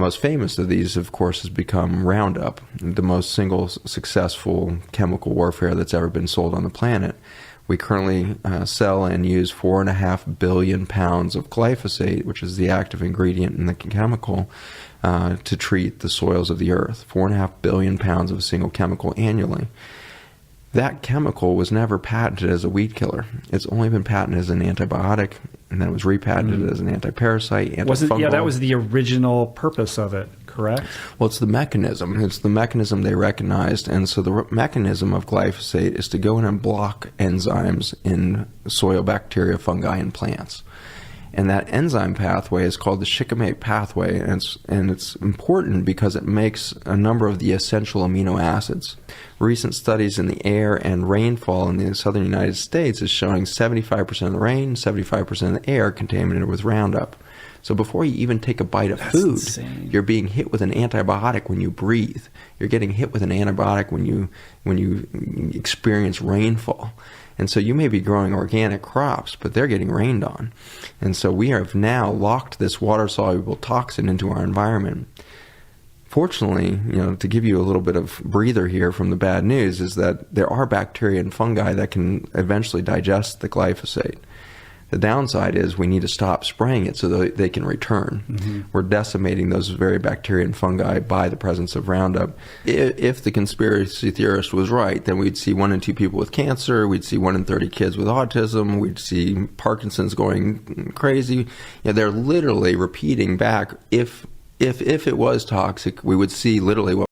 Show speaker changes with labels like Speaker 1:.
Speaker 1: Most famous of these, of course, has become Roundup, the most single successful chemical warfare that's ever been sold on the planet. We currently sell and use 4.5 billion pounds of glyphosate, which is the active ingredient in the chemical, to treat the soils of the earth. 4.5 billion pounds of a single chemical annually. That chemical was never patented as a weed killer. It's only been patented as an antibiotic, and then it was repatented as an antiparasite, antifungal.
Speaker 2: Yeah, that was the original purpose of it, correct?
Speaker 1: Well, it's the mechanism. It's the mechanism they recognized. And so the mechanism of glyphosate is to go in and block enzymes in soil bacteria, fungi, and plants. And that enzyme pathway is called the shikimate pathway, and it's important because it makes a number of the essential amino acids. Recent studies in the air and rainfall in the southern United States is showing 75% of the rain, 75% of the air contaminated with Roundup. So before you even take a bite of food,
Speaker 2: insane.
Speaker 1: You're being hit with an antibiotic when you breathe. You're getting hit with an antibiotic when you experience rainfall. And so you may be growing organic crops, but they're getting rained on. And so we have now locked this water-soluble toxin into our environment. Fortunately, to give you a little bit of breather here from the bad news, is that there are bacteria and fungi that can eventually digest the glyphosate. The downside is we need to stop spraying it so that they can return. Mm-hmm. We're decimating those very bacteria and fungi by the presence of Roundup. If the conspiracy theorist was right, then we'd see 1 in 2 people with cancer, we'd see 1 in 30 kids with autism, we'd see Parkinson's going crazy. They're literally repeating back, if it was toxic, we would see literally what